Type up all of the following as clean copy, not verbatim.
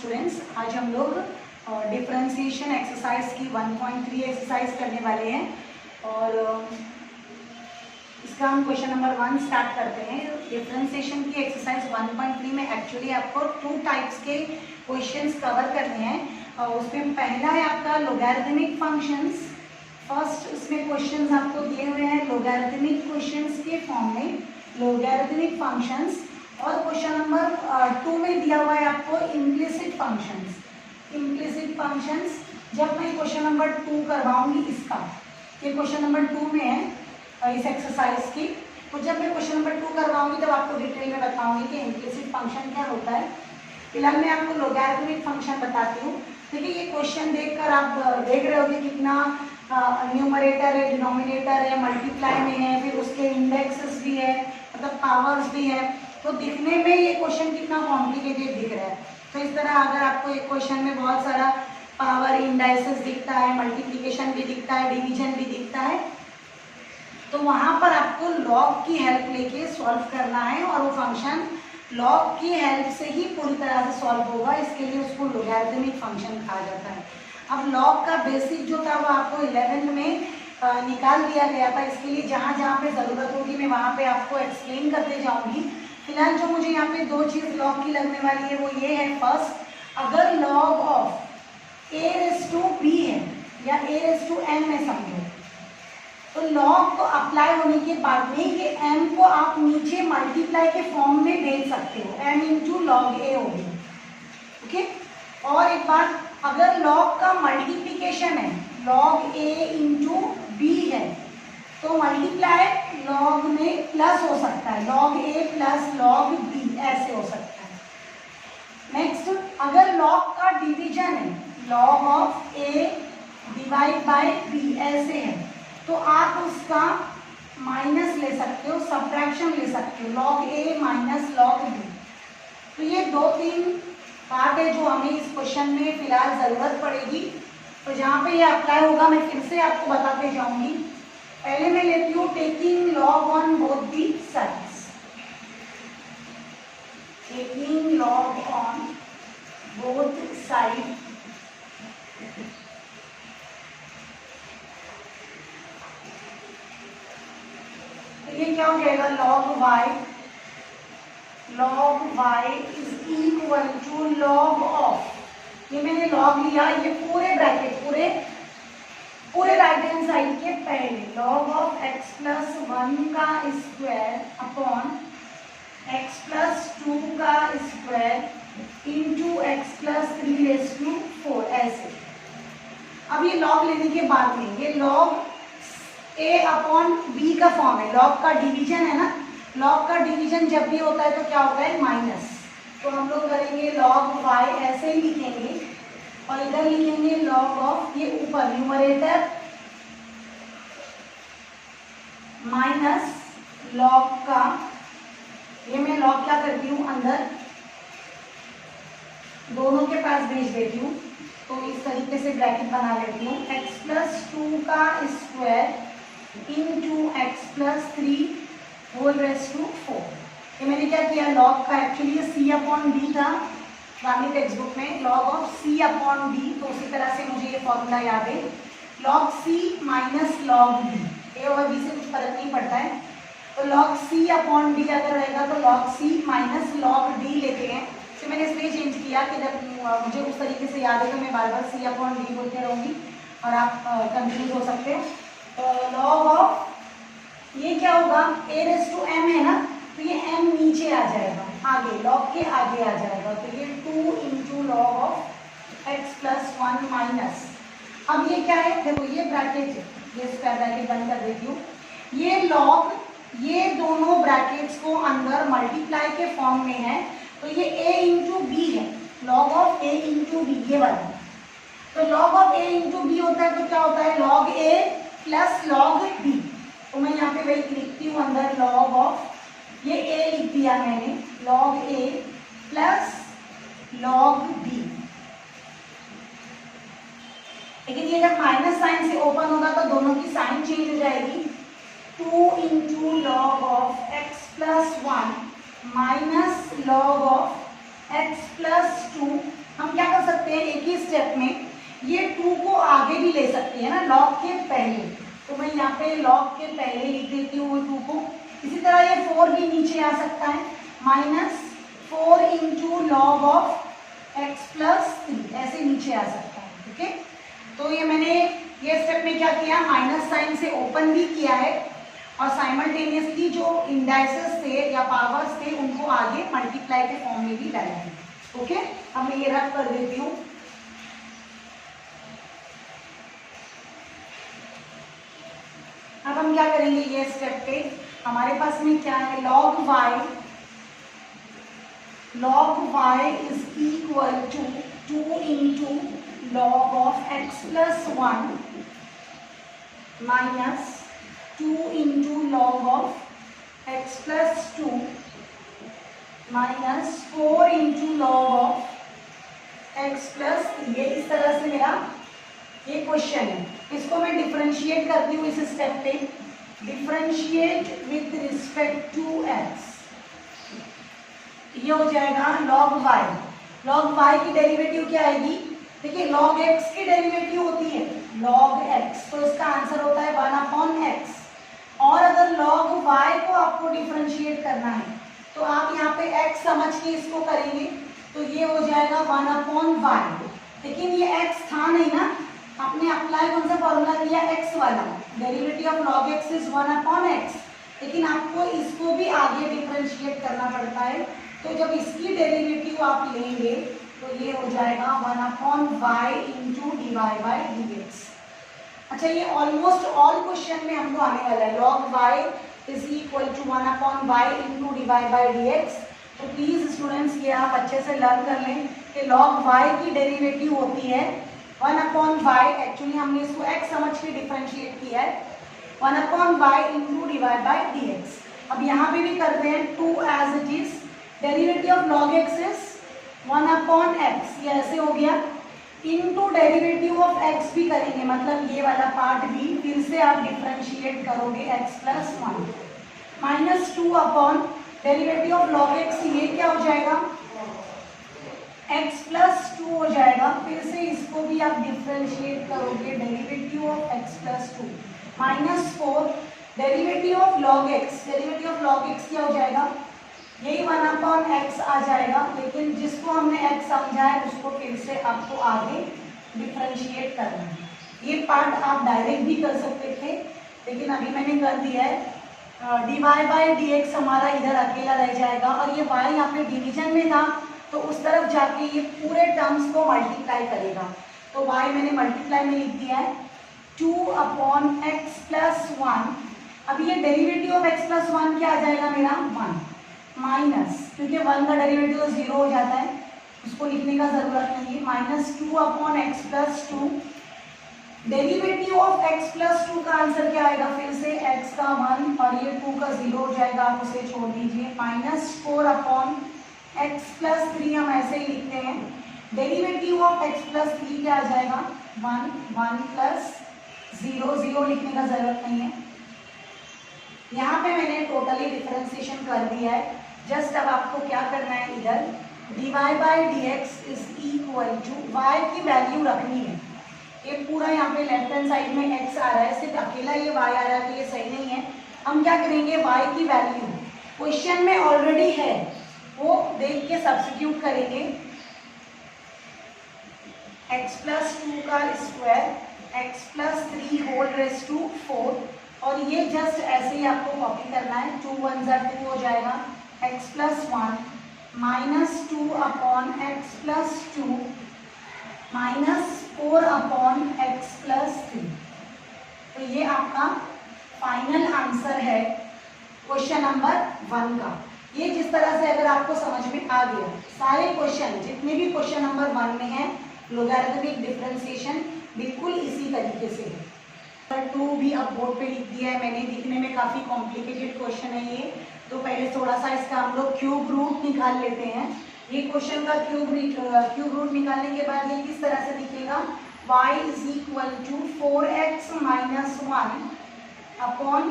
Students, आज हम लोग डिफरेंशिएशन एक्सरसाइज की 1.3 एक्सरसाइज करने वाले हैं और इसका हम क्वेश्चन नंबर 1 स्टार्ट करते हैं। डिफरेंशिएशन की एक्सरसाइज 1.3 में एक्चुअली आपको 2 टाइप्स के क्वेश्चंस कवर करने हैं। उसमें पहला है आपका लोगैरिथमिक फंक्शंस। फर्स्ट उसमें क्वेश्चंस आपको दिए हुए हैं लोगैरिथमिक क्वेश्चंस के फॉर्म में, लोगैरिथमिक फंक्शंस। और क्वेश्चन नंबर 2 में दिया हुआ है आपको इम्प्लिसिट फंक्शंस। इम्प्लिसिट फंक्शंस जब मैं क्वेश्चन नंबर 2 करवाऊंगी, इसका ये क्वेश्चन नंबर 2 में है इस एक्सरसाइज की, तो जब मैं क्वेश्चन नंबर 2 करवाऊंगी तब आपको डिटेल में बताऊंगी कि इम्प्लिसिट फंक्शन क्या होता है। फिलहाल मैं आपको लोगैरिथमिक फंक्शन बताती हूँ। देखिए ये क्वेश्चन देखकर आप देख रहे होगे कितना न्यूमरेटर है, डिनोमिनेटर है, मल्टीप्लाई में है, फिर उसके इंडेक्सेस भी है, मतलब पावर्स भी है। तो दिखने में ये क्वेश्चन कितना कॉम्प्लिकेटेड दिख रहा है। तो इस तरह अगर आपको एक क्वेश्चन में बहुत सारा पावर इंडाइसेस दिखता है, मल्टीप्लिकेशन भी दिखता है, डिवीजन भी दिखता है, तो वहाँ पर आपको लॉग की हेल्प लेके सॉल्व करना है और वो फंक्शन लॉग की हेल्प से ही पूरी तरह से सॉल्व होगा। इसके लिए उसको लोगैरिथमिक फंक्शन कहा जाता है। अब लॉग का बेसिक जो था वो आपको 11th में निकाल दिया गया था। इसके लिए जहाँ जहाँ पे ज़रूरत होगी मैं वहाँ पे आपको एक्सप्लेन करते जाऊँगी। फिलहाल जो मुझे यहाँ पे 2 चीज़ लॉग की लगने वाली है वो ये है, फर्स्ट, अगर log of a raise to b है या a रेज़ टू n में समझो, तो लॉग को अप्लाई होने के बाद में ये m को आप नीचे मल्टीप्लाई के फॉर्म में भेज सकते हो, m इंटू लॉग a होगी। ओके, और एक बात, अगर लॉग का मल्टीप्लिकेशन है, लॉग a इंटू b है, तो मल्टीप्लाई लॉग में प्लस हो सकता है, log a plus log b ऐसे हो सकता है। नेक्स्ट, अगर लॉग का डिवीजन है, log of a divide by b ऐसे है, तो आप उसका माइनस ले सकते हो, सब्ट्रैक्शन ले सकते हो, log a minus log b। तो ये 2-3 पार्ट है जो हमें इस क्वेश्चन में फिलहाल ज़रूरत पड़ेगी। तो जहाँ पे ये अप्लाई होगा मैं फिर से आपको बताते जाऊँगी। पहले मैं लेती हूँ taking log on both the sides, taking log on both side. तो ये क्या हो जाएगा, log y is equal to log of, ये मैंने लॉग लिया, ये पूरे ब्रैकेट पूरे राइट हैंड साइड के पहले, लॉग ऑफ x प्लस 1 का स्क्वायर अपॉन x प्लस 2 का square into x plus 3 raise to 4 ऐसे। अब ये लॉग लेने के बाद में ये लॉग a अपॉन b का फॉर्म है, लॉग का डिवीजन है ना, लॉग का डिवीजन जब भी होता है तो क्या होता है, माइनस। तो हम लोग करेंगे लॉग y ऐसे ही लिखेंगे और इधर लिखेंगे लॉग ऑफ, ये ऊपर न्यूमरेटर माइनस लॉग का, ये मैं लॉग क्या करती हूँ अंदर दोनों के पास भेज देती हूँ। तो इस तरीके से ब्रैकेट बना लेती हूँ, x प्लस 2 का square into x plus 3 whole raise to 4। ये मैंने क्या किया, लॉग का एक्चुअली c अपॉन b था गांधी टेक्स्ट बुक में, log of c upon b, तो उसी तरह से मुझे ये फॉर्मूला याद है, log c minus log b, a और b से कुछ फर्क नहीं पड़ता है। तो लॉग c अपॉन b अगर रहेगा तो log c minus log d लेते हैं। तो मैंने इसलिए चेंज किया कि जब मुझे उस तरीके से याद है तो मैं बार बार c अपॉन d बोलते रहूँगी और आप कंफ्यूज हो सकते हो। तो लॉग ऑफ ये क्या होगा, a रेज़ टू m है ना, तो ये m नीचे आ जाएगा, आगे लॉग के आगे आ जाएगा, तो ये 2 into log of x plus 1 minus. अब ये क्या है, देखो ये ब्रैकेट है, ये स्क्वायर ब्रैकेट बंद कर देती हूँ। ये लॉग, ये दोनों ब्रैकेट्स को अंदर मल्टीप्लाई के फॉर्म में है, तो ये a इंटू बी है, log of a into b, ये वाला। तो log of a into b होता है तो क्या होता है, log a plus log b। तो मैं यहाँ पे वही लिखती हूँ अंदर लॉग ऑफ, ये a लिख दिया मैंने, log a plus log b। लेकिन ये जब माइनस साइन से ओपन होगा तो दोनों की साइन चेंज हो जाएगी, 2 into log of x plus 1 minus log of x plus 2 हम क्या कर सकते हैं, एक ही स्टेप में ये 2 को आगे भी ले सकते हैं ना, लॉग के पहले। तो मैं यहाँ पे लॉग के पहले लिख देती हूँ 2 को। इसी तरह ये 4 भी नीचे आ सकता है, -4 into log of x plus 3, ऐसे नीचे आ सकता है। ठीक है, तो ये मैंने ये स्टेप में क्या किया, माइनस साइन से ओपन भी किया है और साइमल्टेनियसली जो इंडाइसेस थे या पावर्स थे उनको आगे मल्टीप्लाई के फॉर्म में भी लाया है। ओके, अब मैं ये रब कर देती हूँ। अब हम क्या करेंगे, ये स्टेप पे हमारे पास में क्या है, log y is equal to 2 into log of x plus 1 minus 2 into log of x plus 2 minus 4 into log of x plus 3। ये इस तरह से मेरा ये क्वेश्चन है। इसको मैं डिफरेंशिएट करती हूँ इस स्टेप पे, differentiate with respect to x। ये हो जाएगा log y। log y की डेरिवेटिव क्या आएगी, देखिए log x की डेरिवेटिव होती है log x, तो इसका आंसर होता है 1/x। और अगर log y को आपको डिफरेंशिएट करना है तो आप यहाँ पे x समझ के इसको करेंगे, तो ये हो जाएगा 1/y। लेकिन ये x था नहीं ना, आपने अप्लाई कौन सा फॉर्मूला किया, x वाला, derivative of log x is 1/x। लेकिन आपको इसको भी आगे डिफरेंशिएट करना पड़ता है, तो जब इसकी डेरिवेटिव आप लेंगे तो ये हो जाएगा 1/y इंटू dy/dx। अच्छा, ये ऑलमोस्ट ऑल क्वेश्चन में हमको आने वाला है, log y is equal to 1/y into dy/dx। तो प्लीज स्टूडेंट्स ये आप अच्छे से लर्न कर लें कि log y की डेरिवेटिव होती है 1/y, एक्चुअली हमने इसको x समझ के डिफरेंशिएट किया है, 1/y इंटू dy/dx। अब यहाँ पे भी करते हैं 2 as it is, derivative of log x is 1/x, ये ऐसे हो गया, इनटू डेरिवेटिव ऑफ x भी करेंगे, मतलब ये वाला पार्ट भी फिर से आप डिफरेंशिएट करोगे x plus 1 minus 2 upon derivative of log x, ये क्या हो जाएगा x प्लस 2 हो जाएगा, फिर से इसको भी आप डिफरेंशिएट करोगे, derivative of x plus 2 minus 4 derivative of log x, derivative of log x क्या हो जाएगा, यही 1/x आ जाएगा। लेकिन जिसको हमने x समझा है उसको फिर से आपको आगे डिफरेंशिएट करना है। ये पार्ट आप डायरेक्ट भी कर सकते थे, लेकिन अभी मैंने कर दिया है। dy/dx हमारा इधर अकेला रह जाएगा, और ये y यहाँ पे डिवीजन में था तो उस तरफ जाके ये पूरे टर्म्स को मल्टीप्लाई करेगा, तो y मैंने मल्टीप्लाई में लिख दिया है 2/x प्लस 1। अब ये डेरिवेटिव ऑफ x प्लस 1 क्या आ जाएगा मेरा 1 माइनस, क्योंकि 1 का डेरिवेटिव 0 हो जाता है, उसको लिखने का जरूरत नहीं है, minus 2/x plus 2। Derivative of x plus 2 का आंसर क्या आएगा, फिर से x का 1 और ये 2 का 0 हो जाएगा, आप उसे छोड़ दीजिए, माइनस 4/x प्लस 3 हम ऐसे ही लिखते हैं। डेरिवेटिव ऑफ x प्लस 3 क्या आ जाएगा 1 प्लस 0, 0 लिखने का जरूरत नहीं है। यहाँ पे मैंने टोटली डिफरेंशिएशन कर दिया है। जस्ट अब आपको क्या करना है, इधर dy/dx is equal to y की वैल्यू रखनी है। ये पूरा यहाँ पे लेफ्ट हैंड साइड में x आ रहा है, सिर्फ अकेला ये y आ रहा है, तो ये सही नहीं है। हम क्या करेंगे, y की वैल्यू क्वेश्चन में ऑलरेडी है वो देख के सब्स्टिट्यूट करेंगे, x प्लस 2 का square x plus 3 whole raise to 4, और ये जस्ट ऐसे ही आपको कॉपी करना है, 2 1 जा 2 हो जाएगा, x plus 1 minus 2/x plus 2 minus 4/x plus 3। तो ये आपका फाइनल आंसर है क्वेश्चन नंबर 1 का। ये जिस तरह से अगर आपको समझ में आ गया, सारे क्वेश्चन जितने भी क्वेश्चन नंबर 1 में है लोगैरिथमिक डिफरेंशिएशन बिल्कुल इसी तरीके से है। नंबर 2 भी अब बोर्ड पे लिख दिया है मैंने, दिखने में काफ़ी कॉम्प्लिकेटेड क्वेश्चन है ये, तो पहले थोड़ा सा इसका हम लोग क्यूब रूट निकाल लेते हैं। ये क्वेश्चन का क्यूब रूट निकालने के बाद ये किस तरह से दिखेगा, y is equal to 4x minus 1 upon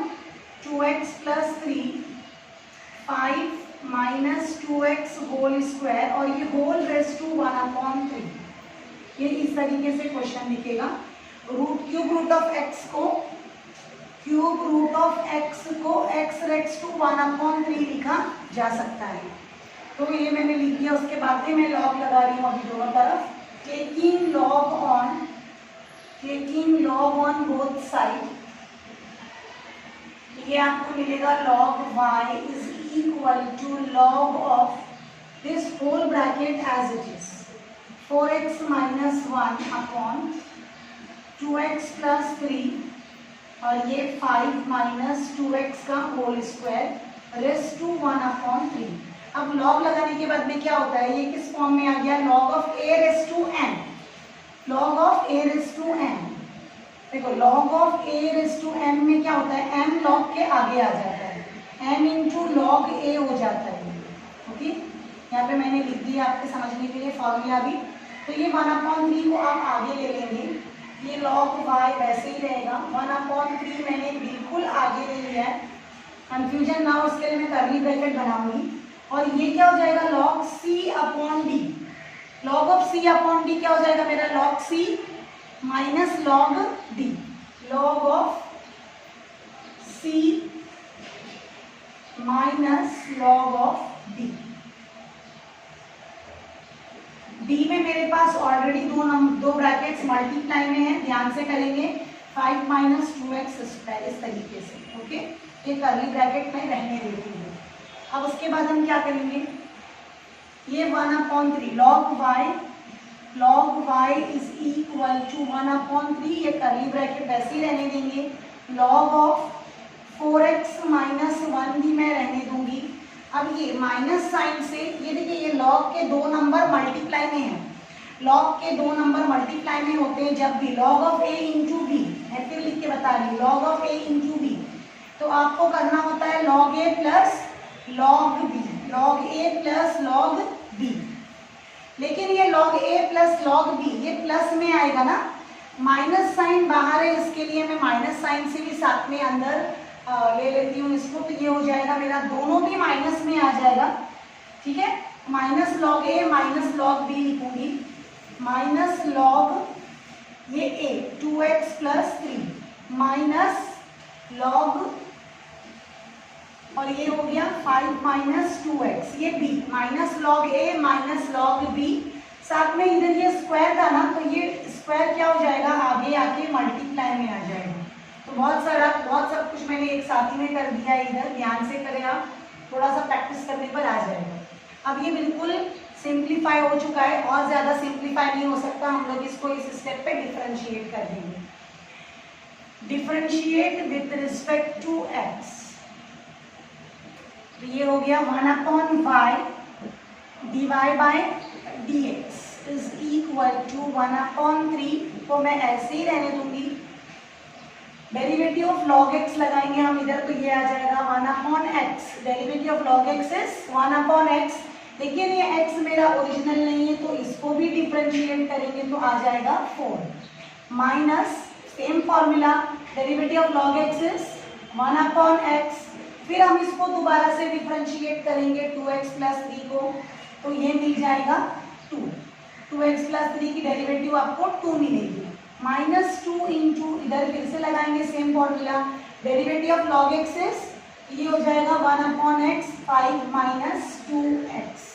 2x plus 3 5 minus 2x whole square और ये होल रेस टू 1/3। ये इस तरीके से क्वेश्चन लिखेगा। क्यूब रूट ऑफ x को x रेक्स टू 1/3 लिखा जा सकता है। तो ये मैंने लिख दिया। उसके बाद में मैं लॉग लगा रही हूँ अभी दोनों तरफ। Taking log on both side, ये आपको मिलेगा log y is equal to log of this whole bracket as it is 4x minus 1 upon 2x plus 3 और ये 5 माइनस 2x का होल स्क्वायर रेस टू 1/3। अब log लगाने के बाद में क्या होता है, ये किस फॉर्म में आ गया, log of a raise to n। log of a raise to n, देखो log of a raise to n में क्या होता है, m log के आगे आ जाता है, m इंटू log a हो जाता है। ओके, यहाँ पे मैंने लिख दिया आपके समझने के लिए फॉर्मूला भी। तो ये 1/3 को आप आगे ले लेंगे, ये log y वैसे ही रहेगा। 1/3 मैंने बिल्कुल आगे ले लिया है, कंफ्यूजन ना हो उसके लिए मैं कर्ली ब्रैकेट बनाऊंगी। और ये क्या हो जाएगा, log c upon d। log of c upon d क्या हो जाएगा मेरा, log c minus log d। log of c minus log of d। d में मेरे पास ऑलरेडी दो ब्रैकेट्स मल्टीप्लाई में है, ध्यान से करेंगे। 5 माइनस 2x स्क्वायर इस तरीके से। ओके, ये कर्ली ब्रैकेट में रहने देती हूँ। अब उसके बाद हम क्या करेंगे, ये 1/3 log y is equal to 1/3, ये कर्ली ब्रैकेट वैसे ही रहने देंगे। log ऑफ 4x माइनस 1 भी मैं रहने दूंगी। अब ये माइनस साइन से, ये देखिए ये log के दो नंबर मल्टीप्लाई में है, log के दो नंबर मल्टीप्लाई में होते हैं जब भी। log of a into b, मैं फिर लिख के बता रही हूँ, log of a into b. तो आपको करना होता है log a plus log b, log a plus log b। लेकिन ये log a plus log b ये प्लस में आएगा ना, माइनस साइन बाहर है, इसके लिए मैं माइनस साइन से भी साथ में अंदर ले लेती हूँ इसको। तो ये हो जाएगा मेरा, दोनों भी माइनस में आ जाएगा। ठीक है, minus log a minus log b लिखूंगी, माइनस log ये a 2x plus 3 minus log, और ये हो गया 5 माइनस 2x, ये b minus log a minus log b। साथ में इधर ये स्क्वायर था ना, तो ये स्क्वायर क्या हो जाएगा, आगे आके मल्टीप्लाई में आ जाएगा। तो बहुत सब कुछ मैंने एक साथ ही में कर दिया है इधर, ध्यान से करें आप, थोड़ा सा प्रैक्टिस करने पर आ जाएगा। अब ये बिल्कुल सिंप्लीफाई हो चुका है, और ज़्यादा सिंप्लीफाई नहीं हो सकता। हम लोग इसको इस स्टेप पे डिफरेंशिएट कर देंगे। Differentiate with respect to x, तो ये हो गया 1/y dy by dx is equal to 1/3 को मैं ऐसे ही रहने दूंगी। डेरिवेटिव ऑफ log x लगाएंगे हम इधर, तो ये आ जाएगा 1/x। Derivative of log x is 1/x। लेकिन ये x मेरा ओरिजिनल नहीं है, तो इसको भी डिफरेंशिएट करेंगे तो आ जाएगा 4 minus, same formula, derivative of log x is 1/x। फिर हम इसको दोबारा से डिफरेंशिएट करेंगे 2x प्लस 3 को, तो ये मिल जाएगा 2x प्लस 3 की डेरिवेटिव आपको 2 मिलेगी, माइनस 2 इंटू, इधर फिर से लगाएंगे same formula, derivative of log x is, ये हो जाएगा 1/x 5 माइनस 2x।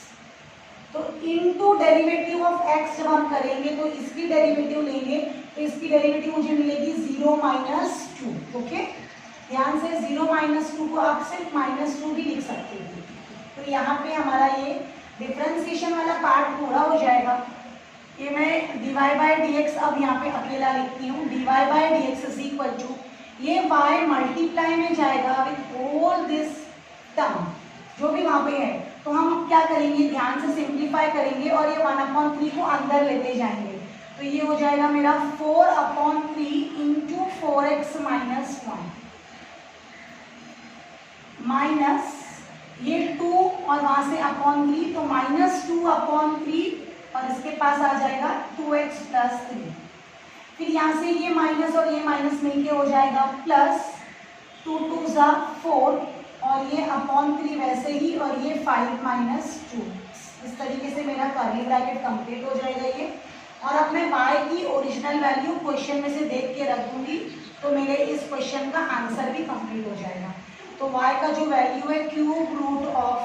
तो इनटू डेरिवेटिव ऑफ x जब हम करेंगे तो इसकी डेरिवेटिव लेंगे, तो इसकी डेरिवेटिव मुझे मिलेगी 0 माइनस 2। ओके, ध्यान से 0 माइनस 2 को आप सिर्फ माइनस 2 भी लिख सकते हैं। तो यहाँ पे हमारा ये डिफरेंशिएशन वाला पार्ट पूरा हो जाएगा। ये मैं dy बाय dx अब यहाँ पे अकेला लिखती हूँ, dy by dx is equal to, ये y मल्टीप्लाई में जाएगा विथ ऑल दिस टर्म जो भी वहाँ पे है। तो हम अब क्या करेंगे, ध्यान से सिंप्लीफाई करेंगे और ये 1/3 को अंदर लेते जाएंगे। तो ये हो जाएगा मेरा 4/3 इंटू 4x माइनस 1 माइनस ये 2 और वहां से /3, तो माइनस 2/3 और इसके पास आ जाएगा 2x प्लस 3। फिर यहाँ से ये माइनस और ये माइनस मिलके हो जाएगा प्लस 2 2 ज़ा 4 और और ये अपॉन 3 वैसे ही, और ये 5 माइनस 2। इस तरीके से मेरा कर्ली ब्रैकेट कंप्लीट हो जाएगा ये। और अब मैं y की ओरिजिनल वैल्यू क्वेश्चन में से देख के रख दूंगी, तो मेरे इस क्वेश्चन का आंसर भी कंप्लीट हो जाएगा। तो y का जो वैल्यू है cube root of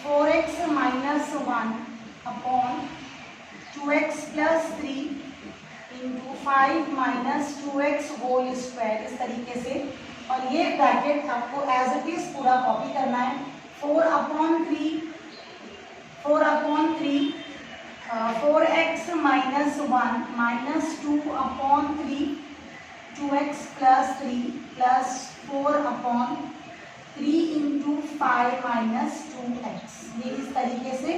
4x minus 1 upon 2x plus 3 into 5 minus 2x whole square, इस तरीके से। और ये ब्रैकेट आपको एज इट इज पूरा कॉपी करना है। 4 upon 3 4x minus 1 minus 2 upon 3 2x plus 3 plus 4 upon 3 into 5 minus 2x। ये इस तरीके से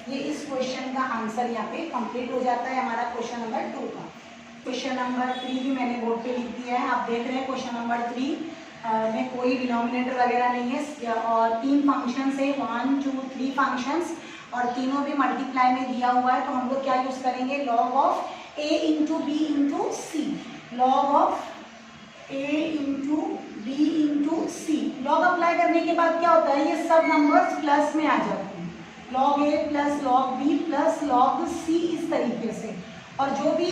ये इस क्वेश्चन का आंसर यहाँ पे कंप्लीट हो जाता है हमारा क्वेश्चन नंबर 2 का। क्वेश्चन नंबर 3 भी मैंने बोर्ड पे लिख दिया है, आप देख रहे हैं। क्वेश्चन नंबर 3 में कोई डिनोमिनेटर वगैरह नहीं है और 3 फंक्शंस है, 1 2 3 फंक्शंस, और तीनों भी मल्टीप्लाई में दिया हुआ है। तो हम लोग क्या यूज करेंगे, log of a into B into c. Log of a into B into c. Log apply करने के बाद क्या होता है, ये सब नंबर्स प्लस में आ जाते हैं। Log a plus log B plus log C, इस तरीके से। और जो भी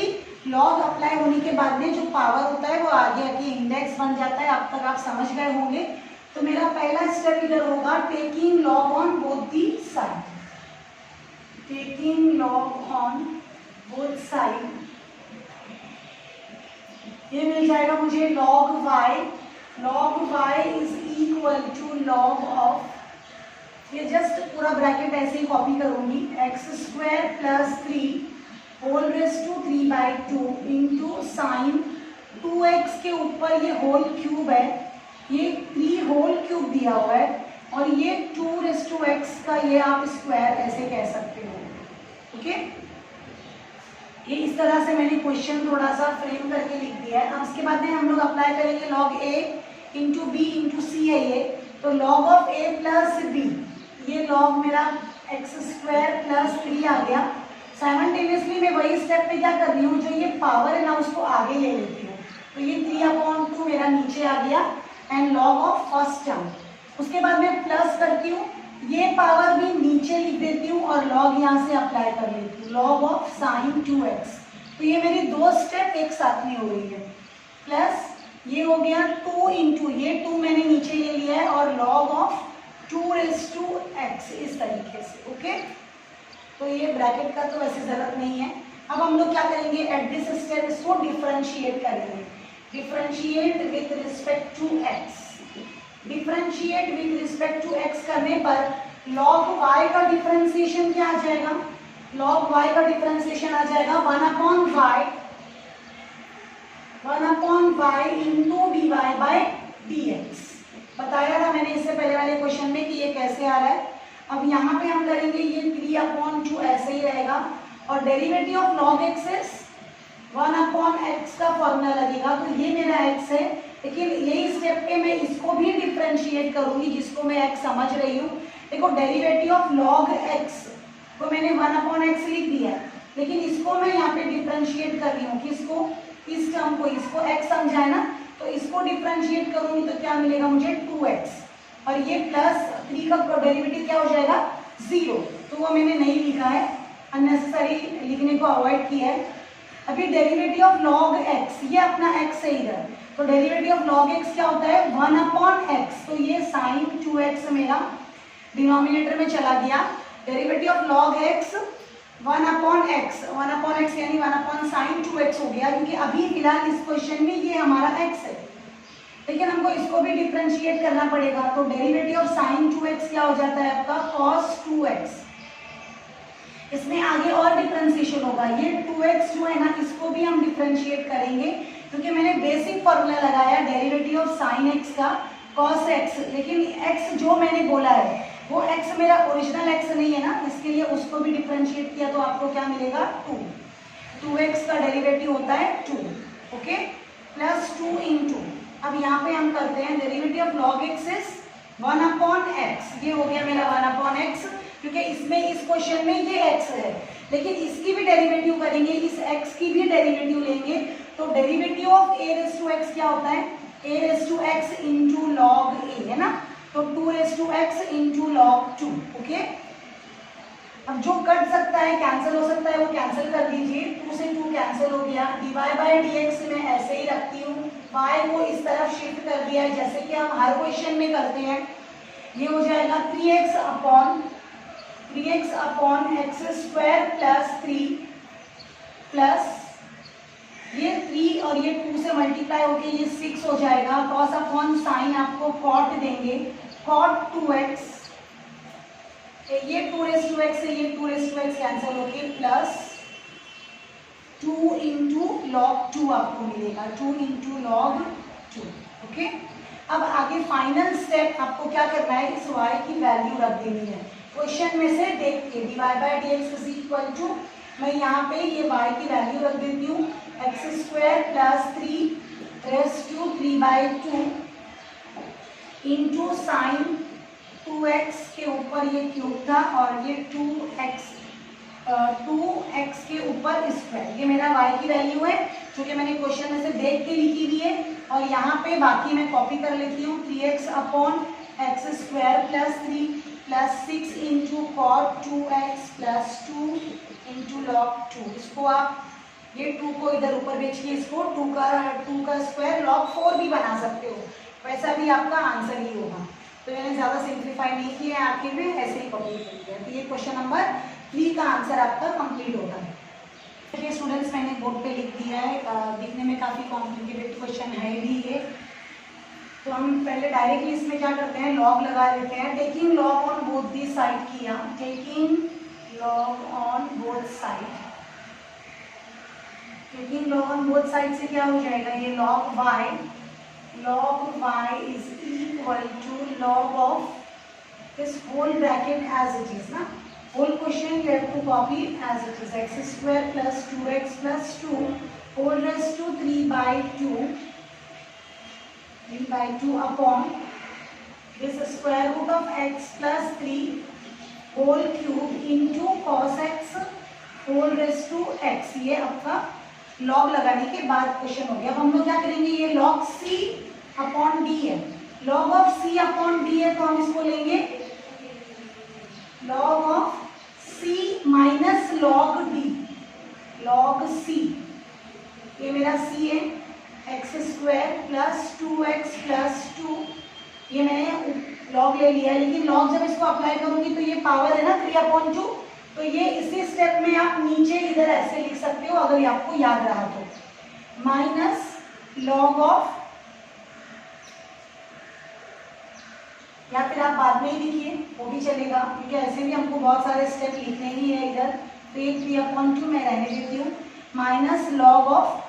लॉग अप्लाई होने के बाद में जो पावर होता है वो आगे आके इंडेक्स बन जाता है। अब तक आप समझ गए होंगे। तो मेरा पहला स्टेप इधर होगा, taking log on both the side. Taking log on both side, ये मिल जाएगा मुझे log y। log y is equal to log of, ये जस्ट पूरा ब्रैकेट ऐसे ही कॉपी करूंगी, x square plus 3 whole raise to 3/2 into sine 2x के ऊपर ये होल क्यूब है, ये 3 होल क्यूब दिया हुआ है, और ये 2x का ये आप स्क्वायर ऐसे कह सकते हो। ओके, ये इस तरह से मैंने क्वेश्चन थोड़ा सा फ्रेम करके लिख दिया है। अब इसके बाद में हम लोग अप्लाई करेंगे log a into B into C है ये, तो log of a plus B, ये log मेरा एक्स स्क्वायर प्लस 3 आ गया। साइमल्टेनियसली मैं वही स्टेप पे क्या कर रही हूँ, जो ये पावर है ना उसको आगे ले लेती हूँ, तो ये 3/2 मेरा नीचे आ गया and log of first term. उसके बाद मैं प्लस करती हूँ, ये पावर भी नीचे लिख देती हूँ और log यहाँ से अप्लाई कर लेती हूँ, log ऑफ साइन 2x। तो ये मेरी 2 स्टेप एक साथ में हो रही है। प्लस ये हो गया 2 इंटू, ये 2 मैंने नीचे ले लिया है, और log ऑफ 2x, इस तरीके से। ओके, तो ये ब्रैकेट का तो वैसे जरूरत नहीं है। अब हम लोग क्या करेंगे, एट दिस स्टेप इसको डिफरेंशिएट करेंगे। Differentiate with respect to x। Differentiate with respect to x करने पर log y का डिफरेंशिएशन क्या आ जाएगा, log y का डिफरेंशिएशन आ जाएगा 1/y into d y by d x. बताया था मैंने इससे पहले वाले क्वेश्चन में कि ये कैसे आ रहा है। अब यहाँ पे हम करेंगे ये 3/2 ऐसे ही रहेगा, और derivative of log x is 1/x का फॉर्मूला लगेगा। तो ये मेरा x है, लेकिन यही स्टेप पे मैं इसको भी डिफरेंशिएट करूंगी, जिसको मैं x समझ रही हूँ। देखो, डेरिवेटिव ऑफ log x को मैंने 1/x लिख दिया है, लेकिन इसको मैं यहाँ पे डिफरेंशिएट कर रही हूँ। किसको, इस टर्म को, इसको x समझा है ना, तो इसको डिफरेंशिएट करूंगी तो क्या मिलेगा मुझे 2x, और ये प्लस 3 का डेरिवेटिव क्या हो जाएगा 0। तो वो मैंने नहीं लिखा है, अननेसेसरी लिखने को अवॉइड किया है। अभी डेरिवेटिव ऑफ log x, ये अपना x है इधर, तो डेरिवेटिव ऑफ log x क्या होता है 1/x। तो ये साइन 2x मेरा डिनोमिनेटर में चला गया। Derivative of log x 1/x यानी 1/sin 2x हो गया, क्योंकि अभी फिलहाल इस क्वेश्चन में ये हमारा x है, लेकिन हमको इसको भी डिफरेंशिएट करना पड़ेगा। तो डेरिवेटिव ऑफ sin 2x क्या हो जाता है आपका cos 2x। इसमें आगे और डिफरेंशिएशन होगा, ये 2x जो है ना, इसको भी हम डिफरेंशिएट करेंगे, क्योंकि मैंने बेसिक फॉर्मूला लगाया डेरिवेटिव ऑफ sin x का cos x, लेकिन x जो मैंने बोला है वो x मेरा ओरिजिनल x नहीं है ना, इसके लिए उसको भी डिफरेंशिएट किया, तो आपको क्या मिलेगा 2x का डेरिवेटिव होता है 2। ओके, प्लस 2 इंटू, अब यहाँ पे हम करते हैं derivative of log x is 1/x। ये हो गया मेरा 1/x, क्योंकि इसमें इस क्वेश्चन में ये x है, लेकिन इसकी भी डेरिवेटिव करेंगे, इस x की भी डेरिवेटिव लेंगे। तो derivative of a raised to x क्या होता है, a raised to x into log a, है ना। तो 2x इंटू log 2। ओके, अब जो कट सकता है कैंसिल हो सकता है वो कैंसिल कर दीजिए। 2 से 2 कैंसिल हो गया। dy बाई dx मैं ऐसे ही रखती हूँ, y को इस तरफ शिफ्ट कर दिया है जैसे कि हम हर क्वेश्चन में करते हैं। ये हो जाएगा 3x upon x square plus 3 plus ये 3 और ये 2 से मल्टीप्लाई होके ये 6 हो जाएगा। कॉस अपॉन साइन आपको कॉट देंगे, कॉट 2x, ये 2x से ये 2x कैंसिल होके प्लस 2 इंटू लॉग 2 आपको मिलेगा, 2 इंटू लॉग 2। ओके, अब आगे फाइनल स्टेप आपको क्या करना है, इस y की वैल्यू रख देनी है क्वेश्चन में से देख के। dy by dx is equal to, मैं यहाँ पे ये y की वैल्यू रख देती हूँ, x square plus 3 raise to 3/2 into sine 2x के ऊपर ये क्यूब था और ये 2x के ऊपर स्क्वायर, ये मेरा y की वैल्यू है जो कि मैंने क्वेश्चन में से देख के लिखी हुई है। और यहाँ पे बाकी मैं कॉपी कर लेती हूँ, 3x upon x square plus 3 plus 6 into cot 2x plus 2 into log 2। इसको आप ये 2 को इधर ऊपर भेजिए, इसको 2 का स्क्वायर लॉग 4 भी बना सकते हो, वैसा भी आपका आंसर ही होगा। तो मैंने ज़्यादा सिंप्लीफाई नहीं किया है, आखिर में ऐसे ही कंप्लीट कर दिया। तो ये क्वेश्चन नंबर 3 का आंसर आपका कंप्लीट होता है। ये स्टूडेंट्स मैंने बोर्ड पे लिख दिया है, दिखने में काफ़ी कॉम्प्लिकेटेड क्वेश्चन है भी ये। तो हम पहले डायरेक्टली इसमें क्या करते हैं, लॉग लगा लेते हैं। Taking log on both the side किया, taking log on both side, taking log on both side से क्या हो जाएगा, ये log y is equal to log of this whole bracket as it is ना, whole question you have to copy as it is, x square plus 2x plus 2 whole raised to 3/2 upon this square root of x plus 3 whole cube into cos x whole raised to x। ये आपका log लगाने के बाद question हो गया। अब हम लोग क्या करेंगे, ये लॉग c अपॉन डी है, log of c upon D है, तो हम इसको लेंगे log of c minus log D, log c, ये मेरा c है, x square plus 2x plus 2, ये मैंने लॉग ले लिया है। लेकिन लॉग जब इसको अप्लाई करूंगी तो ये पावर है ना 3/2, तो ये इसी स्टेप में आप नीचे इधर ऐसे लिख सकते हो अगर ये आपको याद रहा तो, माइनस लॉग ऑफ, या फिर आप बाद में ही लिखिए वो भी चलेगा, क्योंकि ऐसे भी हमको बहुत सारे स्टेप लिखने ही है इधर। तो ये 3/2 मैं रहने देती हूँ, minus log of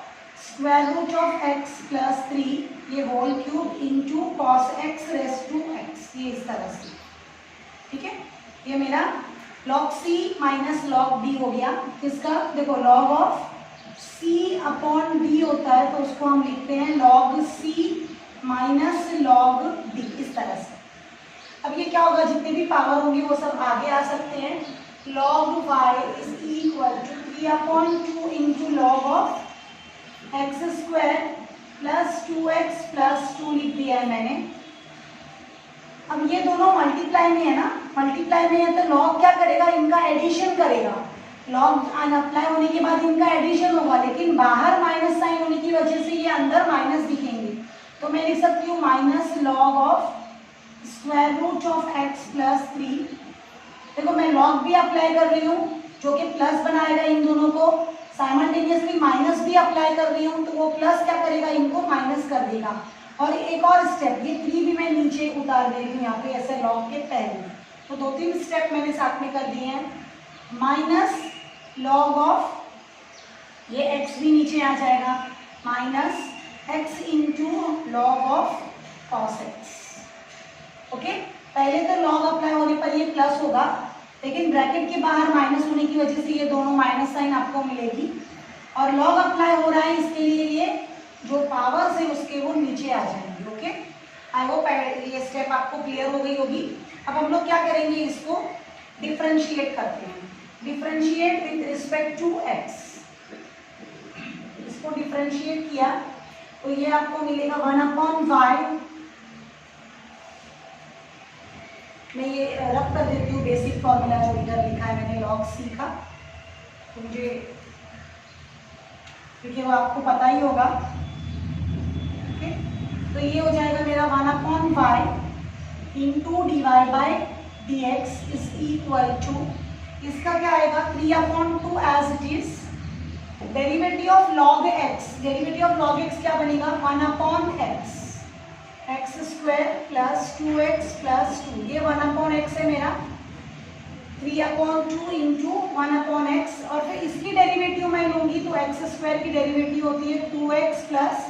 square root of x plus 3 ये whole cube into cos x race to x, ये इस तरह से। ठीक है, ये मेरा log c minus log d हो गया। किसका, देखो log of c upon d होता है तो उसको हम लिखते हैं log c minus log d, इस तरह से। अब ये क्या होगा, जितने भी पावर होंगे वो सब आगे आ सकते हैं। Log y is equal to 3/2 into log of x square plus 2x plus 2 लिख दिया है मैंने। अब ये दोनों मल्टीप्लाई में है ना, मल्टीप्लाई में है तो लॉग क्या करेगा, इनका एडिशन करेगा। लॉग अप्लाई होने के बाद इनका एडिशन होगा, लेकिन बाहर माइनस साइन होने की वजह से ये अंदर माइनस दिखेंगे। तो मैं लिख सकती हूँ minus log of square root of x plus 3। देखो मैं लॉग भी अप्लाई कर रही हूँ जो कि प्लस बनाएगा इन दोनों को, साइमल्टेनियसली माइनस भी अप्लाई कर रही हूँ तो वो प्लस क्या करेगा, इनको माइनस कर देगा। और एक और स्टेप, ये 3 भी मैं नीचे उतार दे रही हूँ यहाँ पे ऐसे लॉग के पहले। तो 2-3 स्टेप मैंने साथ में कर दिए हैं। माइनस लॉग ऑफ, ये x भी नीचे आ जाएगा, minus x into log of cos x। Okay, पहले तो लॉग अप्लाई होने पर ये प्लस होगा, लेकिन ब्रैकेट के बाहर माइनस होने की वजह से ये दोनों माइनस साइन आपको मिलेगी। और लॉग अप्लाई हो रहा है इसके लिए ये जो पावर्स है उसके वो नीचे आ जाएंगे। ओके, आई होप ये स्टेप आपको क्लियर हो गई होगी। अब हम लोग क्या करेंगे, इसको डिफरेंशिएट करते हैं, differentiate with respect to x। इसको डिफरेंशिएट किया तो ये आपको मिलेगा 1/y मैं ये रब कर देती हूँ बेसिक फॉर्मूला जो इधर लिखा है मैंने log c का, तो मुझे क्योंकि वो आपको पता ही होगा। ओके, तो ये हो जाएगा मेरा 1/y into dy by d x is equal to, इसका क्या आएगा 3/2 as it is, derivative of log x, derivative of log x क्या बनेगा 1/x, x square plus 2x plus 2, ये 1/x है मेरा, 3/2 इंटू 1/x, और फिर इसकी डेरिवेटिव मैं लूंगी तो एक्स स्क्वायर की डेरिवेटिव होती है 2x प्लस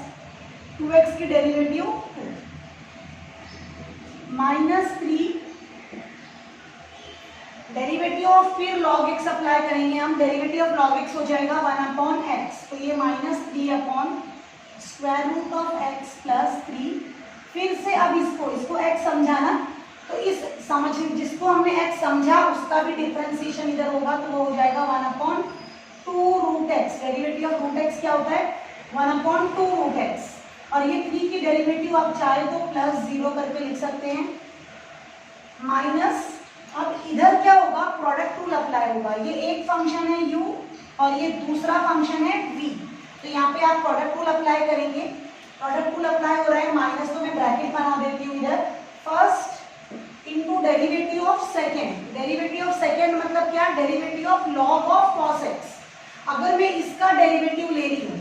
2x की डेरिवेटिव -3, डेरिवेटिव ऑफ फिर log x अप्लाई करेंगे हम, डेरिवेटिव ऑफ log x हो जाएगा 1/x, तो ये -3/√x प्लस 3, फिर से अब इसको x समझाना, तो इस समझ जिसको हमने x समझा उसका भी डिफरेंशिएशन इधर होगा, तो वो हो जाएगा 1/2√x, डेरिवेटिव ऑफ √x क्या होता है 1/2√x, और ये 3 की डेरिवेटिव आप चाहे तो +0 करके लिख सकते हैं, माइनस, अब इधर क्या होगा प्रोडक्ट रूल अप्लाई होगा, ये एक फंक्शन है u और ये दूसरा फंक्शन है v, तो यहाँ पे आप प्रोडक्ट रूल अप्लाई करेंगे, प्रोडक्ट रूल अप्लाई हो रहा है माइनस, तो मैं ब्रैकेट बना देती हूँ इधर, first into derivative of second, derivative of second मतलब क्या, derivative of log of cos x, अगर मैं इसका डेरिवेटिव ले रही हूँ,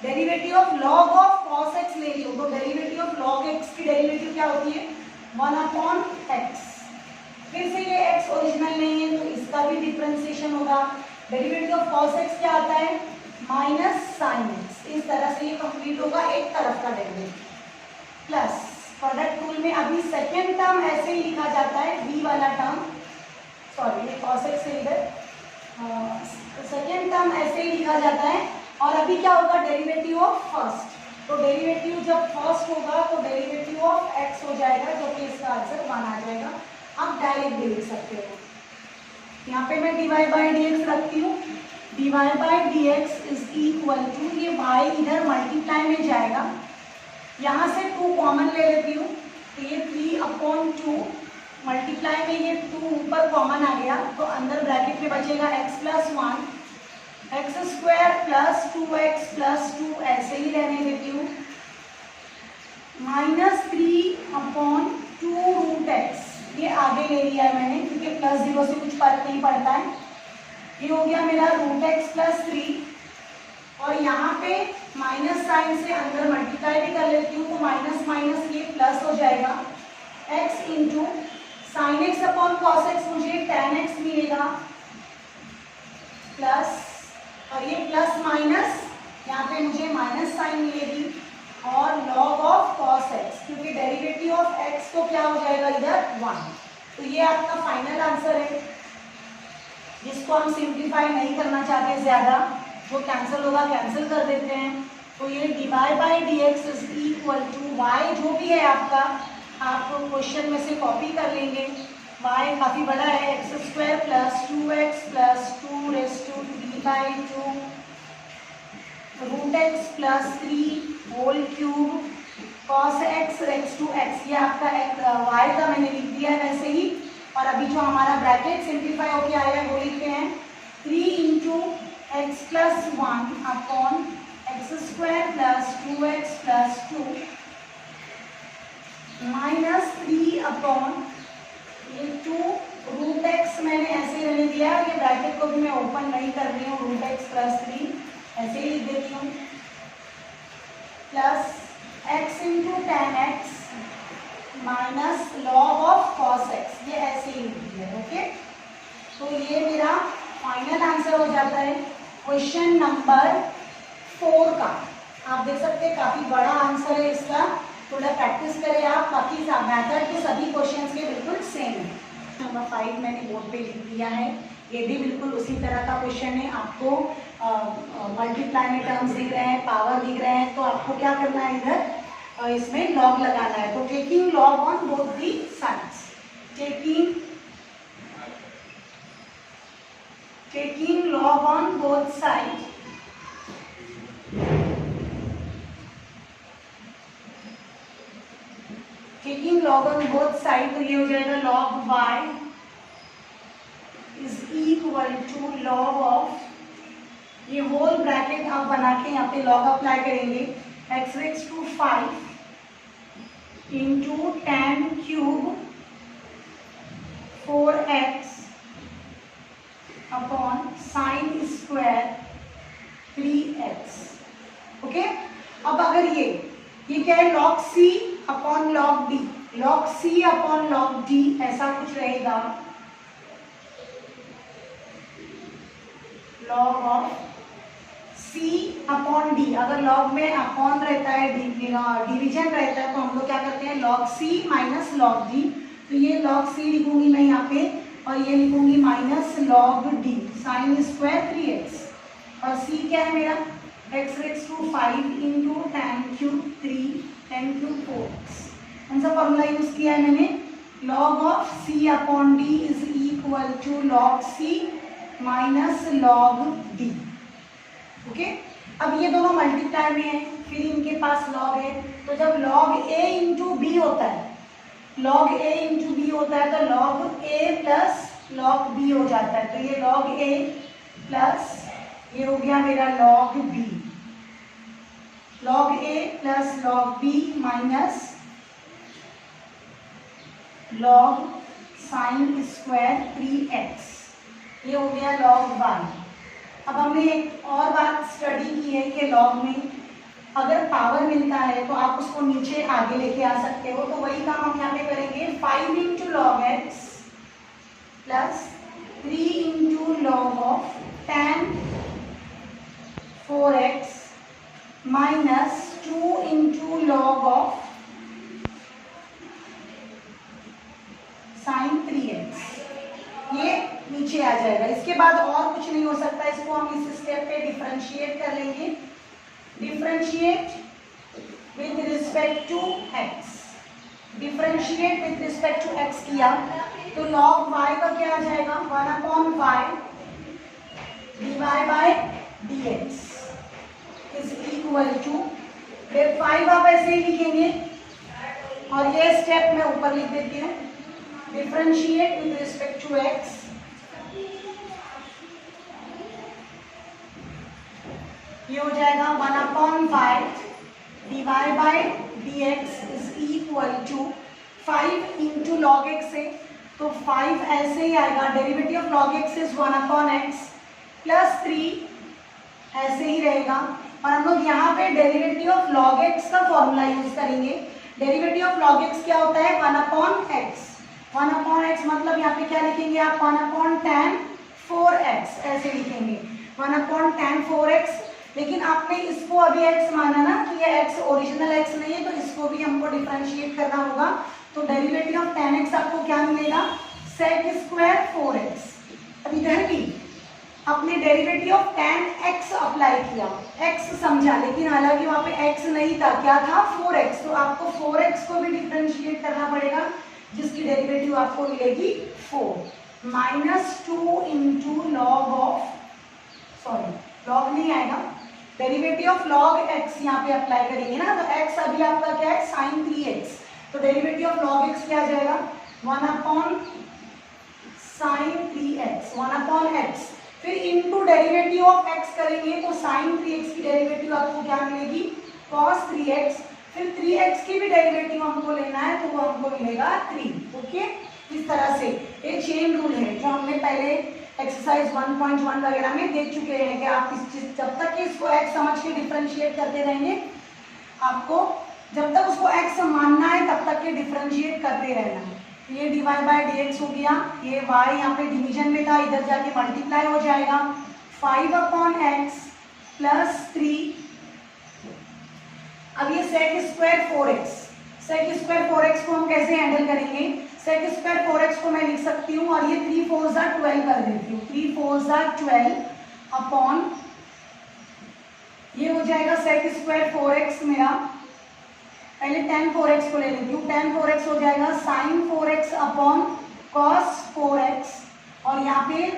derivative of log of cos x ले रही हूँ, तो डेरिवेटिव ऑफ log x की डेरिवेटिव क्या होती है 1/x, फिर से ये x ओरिजिनल नहीं है तो इसका भी डिफरेंशिएशन होगा, डेरिवेटिव ऑफ cos x क्या आता है -sin x, इस तरह से ये कंप्लीट होगा एक तरफ का डेरिवेटिव, प्लस प्रोडक्ट रूल में अभी सेकेंड टर्म ऐसे ही लिखा जाता है v वाला टर्म, सॉरी ये cos x से इधर सेकेंड टर्म ऐसे ही लिखा जाता है, और अभी क्या होगा डेरिवेटिव ऑफ फर्स्ट, तो डेरिवेटिव जब फर्स्ट होगा तो डेरिवेटिव ऑफ x हो जाएगा, जो कि इसका आंसर 1 आ जाएगा, आप डायरेक्ट भी लिख सकते हो, यहाँ पे मैं dy बाई डी एक्स रखती हूँ, dy by d x is equal to, ये y इधर मल्टीप्लाई में जाएगा, यहाँ से 2 कॉमन ले लेती हूँ, तो ये 3/2 मल्टीप्लाई में ये 2 ऊपर कॉमन आ गया, तो अंदर ब्रैकेट में बचेगा x plus 1, x square plus 2x plus 2 ऐसे ही रहने देती हूँ, -3/2√x, ये आगे ले लिया है मैंने क्योंकि +0 से कुछ फर्क नहीं पड़ता है, ये हो गया मेरा √x प्लस 3, और यहाँ पे माइनस साइन से अंदर मल्टीप्लाई भी कर लेती हूँ, तो माइनस माइनस ये प्लस हो जाएगा, x into sine x upon cos x मुझे tan x मिलेगा, प्लस, और ये प्लस माइनस यहाँ पे मुझे माइनस साइन मिलेगी, और log ऑफ cos x, क्योंकि डेरिवेटिव ऑफ x तो क्या हो जाएगा इधर 1, तो ये आपका फाइनल आंसर है, जिसको हम सिंप्लीफाई नहीं करना चाहते ज़्यादा, वो कैंसिल होगा, कैंसिल कर देते हैं, तो ये dy by d x is equal to y, जो भी है आपका आप क्वेश्चन में से कॉपी कर लेंगे, y काफ़ी बड़ा है, x square plus 2x plus 2√3/2 √x plus 3 whole cube cos x racks to x, ये आपका y का मैंने लिख दिया है वैसे ही, और अभी जो हमारा ब्रैकेट सिंप्लीफाई होके आया है वो लिखते हैं 3 into x plus 1 upon x square plus 2x plus 2 -3 upon ये 2√x मैंने ऐसे ही रहने दिया, ये ब्रैकेट को भी मैं ओपन नहीं कर रही हूँ, √x प्लस 3 ऐसे ही लिख देती हूँ, plus x into tan x minus log of cos x, ये ऐसे ही लिख दिया, ओके, तो ये मेरा फाइनल आंसर हो जाता है क्वेश्चन नंबर 4 का। आप देख सकते हैं काफ़ी बड़ा आंसर है इसका, थोड़ा प्रैक्टिस करें आप, बाकी मैथड तो सभी क्वेश्चंस के बिल्कुल सेम है। नंबर 5 मैंने बोर्ड पे लिख दिया है, ये भी बिल्कुल उसी तरह का क्वेश्चन है, आपको मल्टीप्लाई में टर्म्स दिख रहे हैं, पावर दिख रहे हैं, तो आपको क्या करना है इधर इसमें लॉग लगाना है, तो taking log on both the sides, taking log on both side, taking log on both side, तो ये हो जाएगा log y is equal to log of, ये होल ब्रैकेट आप बना के यहाँ पे लॉग अप्लाई करेंगे, x raise to 5 into tan cube 4x upon sine square 3x। Okay, अब अगर ये क्या है, log c अपॉन log d, log c अपॉन log d ऐसा कुछ रहेगा, log of c upon d। अगर log में अपॉन रहता है, डिवीजन रहता है, तो हम लोग क्या करते हैं, log c minus log d। तो ये log c लिखूंगी मैं यहाँ पे, और ये लिखूंगी minus log d sine square 3x, और c क्या है मेरा, x racks to 5 into tan cube 3 tan cube 4x। कौन सा फॉर्मूला यूज किया है मैंने, log of c upon d is equal to log c minus log d। Okay, अब ये दोनों मल्टीप्लाई में है, फिर इनके पास log है, तो जब log a इंटू बी होता है, log a इंटू बी होता है, तो log a plus log b हो जाता है, तो ये log a प्लस ये हो गया मेरा log b, log a plus log b minus log sign square 3x, ये हो गया log y। अब हमने एक और बात स्टडी की है कि log में अगर पावर मिलता है तो आप उसको नीचे आगे लेके आ सकते हो, तो वही काम हम यहाँ पे करेंगे, 5 into log x plus 3 into log of tan 4x minus 2 into log of sine 3x, ये नीचे आ जाएगा। इसके बाद और कुछ नहीं हो सकता, इसको हम इस स्टेप पे डिफरेंशिएट कर लेंगे, differentiate with respect to x, differentiate with respect to x किया तो log y का क्या आ जाएगा, 1 upon y dy by dx is equal to 5, आप ऐसे ही लिखेंगे, और ये स्टेप मैं ऊपर लिख देती हूँ, differentiate with respect to x, ये हो जाएगा 1 upon y dy by dx is equal to 5 into log x है, तो 5 ऐसे ही आएगा, derivative of log x is 1 upon x plus 3 ऐसे ही रहेगा, और हम लोग यहाँ पे डेरिवेटिव ऑफ लॉग एक्स का फॉर्मूला यूज करेंगे। डेरिवेटिव ऑफ लॉग एक्स क्या होता है, 1 अपॉन एक्स, 1 अपॉन एक्स मतलब यहाँ पे क्या लिखेंगे आप, 1 अपॉन tan 4x ऐसे लिखेंगे, 1 अपॉन tan 4x। लेकिन आपने इसको अभी x माना ना कि ये x ओरिजिनल x नहीं है, तो इसको भी हमको डिफरेंशिएट करना होगा, तो डेरिवेटिव ऑफ tan x आपको क्या मिलेगा, sec स्क्वायर 4x। अब इधर भी अपने derivative of tan x apply किया, x समझा, लेकिन हालांकि वहाँ पे x नहीं था, क्या था 4x, तो आपको 4x को भी डिफरेंशिएट करना पड़ेगा, जिसकी डेरिवेटिव आपको मिलेगी 4 minus 2 into log of, sorry log नहीं आएगा, डेरिवेटिव ऑफ लॉग x यहाँ पे अप्लाई करेंगे ना, तो x अभी आपका क्या है साइन 3x, तो डेरिवेटिव ऑफ लॉग x क्या आ जाएगा, 1 upon sine 3x, 1 upon x, फिर इनटू डेरिवेटिव ऑफ x करेंगे तो साइन 3x की डेरिवेटिव आपको क्या मिलेगी, cos 3x, फिर 3x की भी डेरिवेटिव हमको लेना है, तो वो हमको मिलेगा 3। ओके, इस तरह से ये चेन रूल है जो हमने पहले एक्सरसाइज 1.1 वगैरह में देख चुके हैं कि आप इस चीज जब तक कि इसको x समझ के डिफरेंशिएट करते रहेंगे, आपको जब तक उसको x मानना है तब तक के डिफरेंशिएट करते रहना है। ये dy बाय dx हो गया, ये y यहाँ पे डिवीजन में था, इधर जाके मल्टीप्लाई हो जाएगा, 5 अपॉन x प्लस 3, अब ये sec square 4x, sec square 4x को हम कैसे हैंडल करेंगे, sec स्क्वायर 4x को मैं लिख सकती हूँ, और ये 3 4 12 कर देती हूँ, 3 4 12 अपॉन, ये हो जाएगा sec स्क्वायर 4x मेरा, पहले tan 4x को ले लेती हूँ, tan 4x हो जाएगा sin 4x upon cos 4x, और यहाँ पे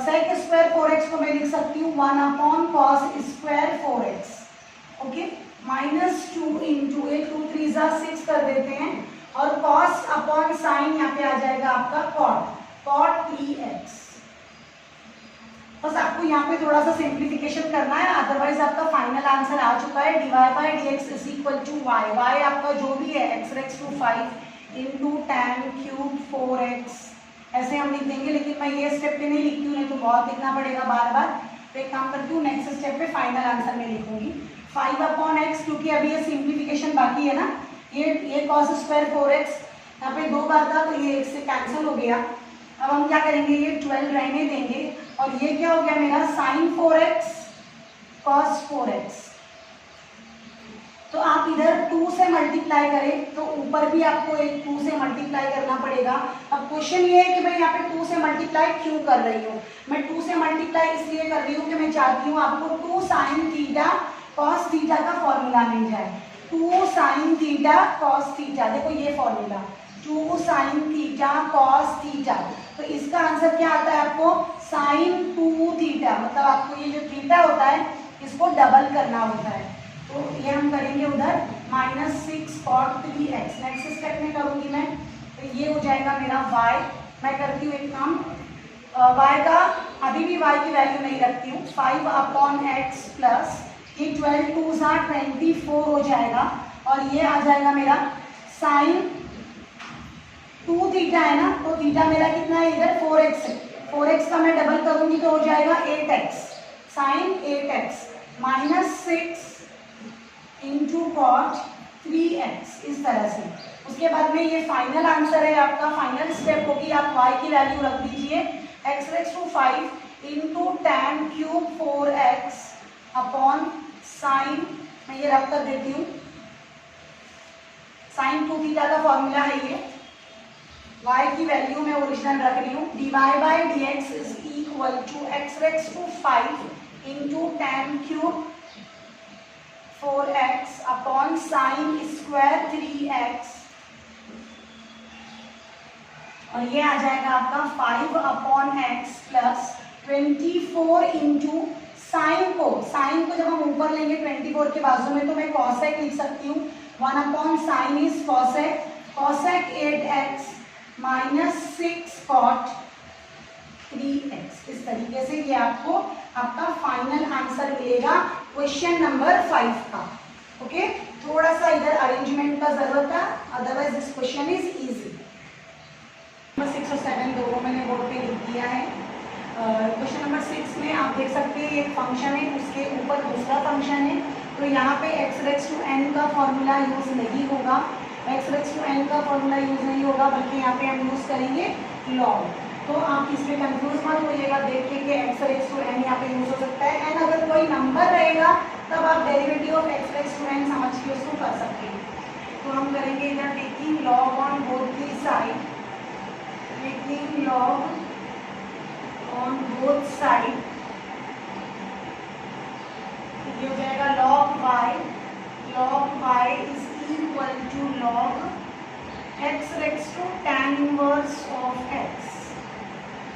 sec स्क्वायर 4x को मैं लिख सकती हूँ 1 upon cos square 4x। Okay, minus 2 into 2 3 6 कर देते हैं, और cos अपॉन साइन यहाँ पे आ जाएगा आपका cot 3x। बस आपको यहाँ पे थोड़ा सा सिंप्लीफिकेशन करना है, अदरवाइज आपका फाइनल आंसर आ चुका है। dy/dx is equal to y आपका जो भी है x racks to 5 into tan cube 4x ऐसे हम लिख देंगे, लेकिन मैं ये स्टेप पे नहीं लिखती हूँ, नहीं तो बहुत लिखना पड़ेगा बार बार। तो एक काम करती हूँ, नेक्स्ट स्टेप पे फाइनल आंसर में लिखूंगी 5/x, क्योंकि अभी ये सिंप्लीफिकेशन बाकी है ना। ये cos स्क्वायर 4x यहाँ पे 2 बार था तो ये 1 से कैंसिल हो गया। अब हम क्या करेंगे, ये 12 रहने देंगे और ये क्या हो गया मेरा sin 4x cos 4x। तो आप इधर 2 से मल्टीप्लाई करें तो ऊपर भी आपको एक 2 से मल्टीप्लाई करना पड़ेगा। अब क्वेश्चन ये है कि मैं यहाँ पे 2 से मल्टीप्लाई क्यों कर रही हूँ। मैं 2 से मल्टीप्लाई इसलिए कर रही हूँ कि मैं चाहती हूँ आपको 2 sin थीटा cos थीटा का फॉर्मूला मिल जाए। 2 sin थीटा cos थीटा, देखो ये formula 2 sin theta cos theta, तो इसका आंसर क्या आता है आपको sin 2 थीटा। मतलब आपको ये जो थीटा होता है इसको डबल करना होता है, तो ये हम करेंगे उधर -6 cot 3x। नेक्स्ट स्टेप में करूंगी मैं, तो ये हो जाएगा मेरा y। मैं करती हूँ एक काम, y का अभी भी y की वैल्यू नहीं रखती हूँ, 5/x प्लस ये 12 2 24 हो जाएगा और ये आ जाएगा मेरा sin 2 थीटा है ना, तो थीटा मेरा कितना है इधर 4x है। 4x का मैं डबल करूंगी तो हो जाएगा 8x sin 8x -6 into cot 3x इस तरह से। उसके बाद में ये फाइनल आंसर है आपका। फाइनल स्टेप होगी आप y की वैल्यू रख दीजिए x racks to 5 into tan cube 4x upon sine, मैं ये रख कर देती हूँ, sin 2 थीटा का फॉर्मूला है ये। y की वैल्यू मैं ओरिजिनल रख रही हूँ, dy/dx is equal to x racks to 5 into tan cube 4x upon sine square 3x, और ये आ जाएगा आपका 5/x प्लस 24 इंटू साइन को जब हम ऊपर लेंगे 24 के बाजू में तो मैं cosec लिख सकती हूँ। 1/sin is cosec 8x -6 cot 3x। इस तरीके से ये आपको आपका फाइनल आंसर मिलेगा क्वेश्चन नंबर 5 का। ओके, थोड़ा सा इधर अरेंजमेंट का जरूरत है, otherwise this question is easy. Number 6 और 7 दोनों मैंने बोर्ड पे लिख दिया है। क्वेश्चन नंबर 6 में आप देख सकते हैं एक फंक्शन है, उसके ऊपर दूसरा फंक्शन है, तो यहाँ पे x रेक्स टू n का फॉर्मूला यूज नहीं होगा, x रेक्स टू n का फॉर्मूला यूज नहीं होगा, बल्कि यहाँ पे हम यूज करेंगे log। तो आप इसमें कंफ्यूज मत होइएगा, देखिए कि x रेक्स टू n यहाँ पे यूज हो सकता है। n अगर कोई नंबर रहेगा तब आप derivative of x racks to n समझ के उसको कर सकते हैं। तो हम करेंगे इधर taking log on both the side, taking log on both side, ये हो जाएगा log y is equal to log x racks to tan inverse of x।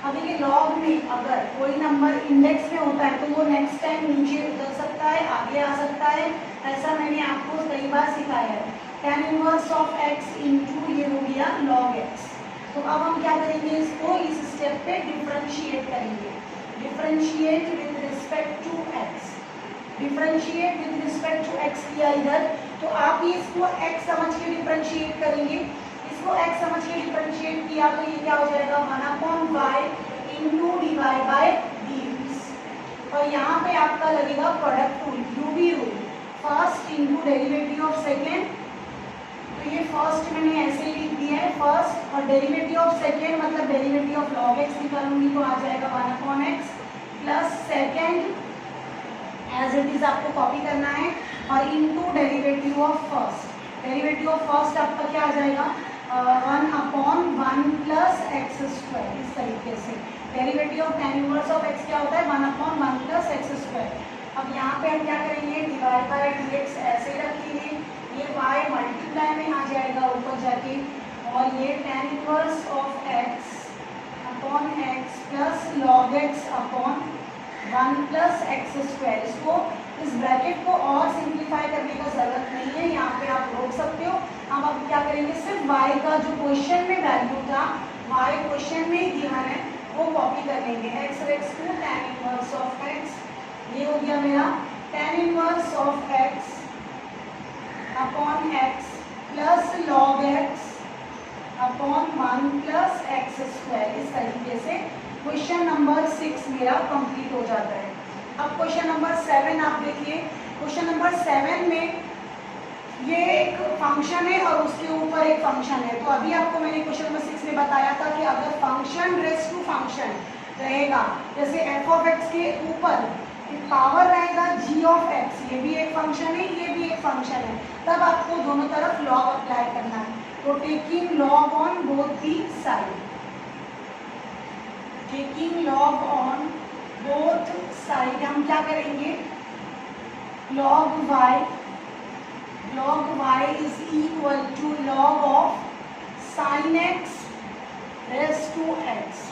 अब देखिए log में अगर कोई नंबर इंडेक्स में होता है तो वो नेक्स्ट टाइम नीचे उतर सकता है, आगे आ सकता है, ऐसा मैंने आपको कई बार सिखाया है। tan inverse of x into ये हो गया log x। तो अब हम क्या करेंगे, इसको इस स्टेप पे डिफरेंशिएट करेंगे, differentiate with respect to x, differentiate with respect to x किया इधर, तो आप ये इसको x समझ के डिफरेंशिएट करेंगे, इसको x समझ के डिफरेंशिएट किया तो ये क्या हो जाएगा 1/y इंटू dy/dx, और यहाँ पे आपका लगेगा product rule, UV rule, first into derivative of second. तो ये फर्स्ट मैंने ऐसे ही लिख दिया है फर्स्ट, और डेरिवेटिव ऑफ सेकेंड मतलब डेरिवेटिव ऑफ log x निकालूंगी तो आ जाएगा 1/x plus second as it is आपको कॉपी करना है, और into derivative of first. Derivative of first आपका क्या आ जाएगा 1/1 प्लस एक्स स्क्वायर। इस तरीके से derivative of tan inverse of x क्या होता है 1/1 प्लस एक्स स्क्वायर। अब यहाँ पे हम क्या करेंगे, dy/dx ऐसे ही रखेंगे, ये y मल्टीप्लाई में आ जाएगा ऊपर जाके, और ये tan inverse of x upon x plus log x upon 1 plus x square. इसको इस ब्रैकेट को और सिंप्लीफाई करने का जरूरत नहीं है, यहाँ पे आप रोक सकते हो। अब क्या करेंगे करेंगे, सिर्फ y का जो क्वेश्चन में वैल्यू था, y क्वेश्चन में गिवन है, वो कॉपी कर लेंगे। x racks to tan inverse of x, ये हो गया मेरा tan inverse of x upon x plus log x upon 1 plus x square. इस तरीके से क्वेश्चन नंबर 6 मेरा कंप्लीट हो जाता है। अब क्वेश्चन नंबर 7 आप देखिए। क्वेश्चन नंबर 7 में ये एक फंक्शन है और उसके ऊपर एक फंक्शन है। तो अभी आपको मैंने क्वेश्चन नंबर 6 में बताया था कि अगर फंक्शन रेस टू फंक्शन रहेगा, जैसे एफ ऑफ एक्स के ऊपर पावर रहेगा जी ऑफ एक्स, ये भी एक फंक्शन है, ये भी एक फंक्शन है, तब आपको दोनों तरफ लॉग अप्लाई करना है। तो taking log on both the side, taking log on both side हम क्या करेंगे, log y is equal to log of sin x race to x,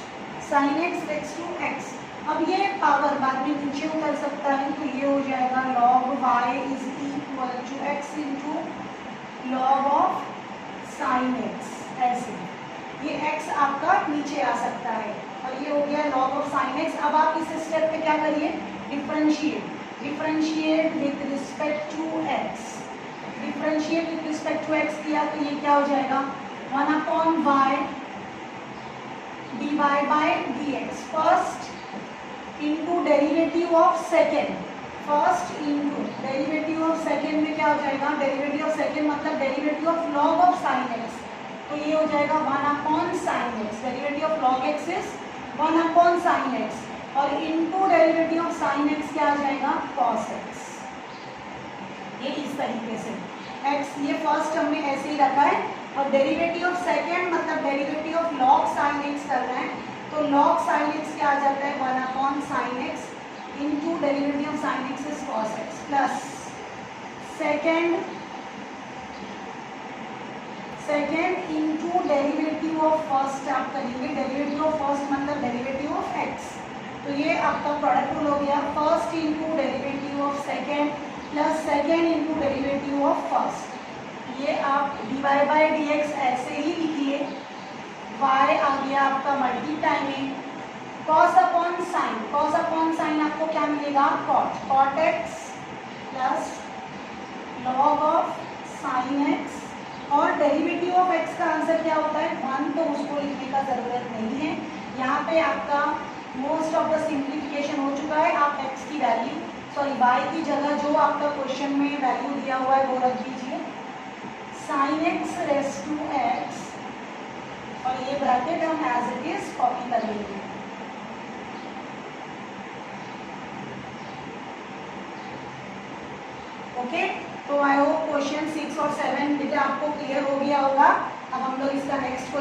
sin x race to x। अब ये पावर बाद में नीचे उतर सकता है, तो ये हो जाएगा log y is equal to x into log of sin x। ऐसे ये x आपका नीचे आ सकता है और ये हो गया log ऑफ sin x। अब आप इस स्टेप पे क्या करिए, differentiate with respect to x, differentiate with respect to x किया तो ये क्या हो जाएगा 1 upon y dy by dx, first into derivative of second, first into derivative of second में क्या हो जाएगा, डेरिवेटिव ऑफ सेकेंड मतलब derivative of log of sin x, तो ये हो जाएगा 1 upon sin x, derivative of log x is 1 upon sin x और into derivative of sin x क्या आ जाएगा cos x। ये इस तरीके से x ये फर्स्ट हमने ऐसे ही रखा है और डेरिवेटिव ऑफ सेकेंड मतलब derivative of log sin x कर रहे हैं, तो log sin x क्या आ जाता है 1 upon sin x into derivative of sin x is cos x plus second into derivative of first आप करेंगे, डेरिवेटिव ऑफ फर्स्ट मतलब डेरिवेटिव ऑफ x, तो ये आपका प्रोडक्ट रूल हो गया, first into derivative of second plus second into derivative of first. ये आप dy बाई dx ऐसे ही लिखिए, y आ गया आपका मल्टीप्लाई में cos upon sine, cos upon sine आपको क्या मिलेगा cot x plus log of sin x और डेरिवेटिव ऑफ x का आंसर क्या होता है 1, तो उसको लिखने का ज़रूरत नहीं है। यहाँ पे आपका मोस्ट ऑफ द सिंप्लीफिकेशन हो चुका है। आप x की वैल्यू y की जगह जो आपका क्वेश्चन में वैल्यू दिया हुआ है वो रख दीजिए, sin x race to x और ये ब्रैकेट हम एज इट इज कॉपी कर लेंगे। ओके, तो आई होप क्वेश्चन 6 और 7 बेटा आपको क्लियर हो गया होगा। अब हम लोग इसका नेक्स्ट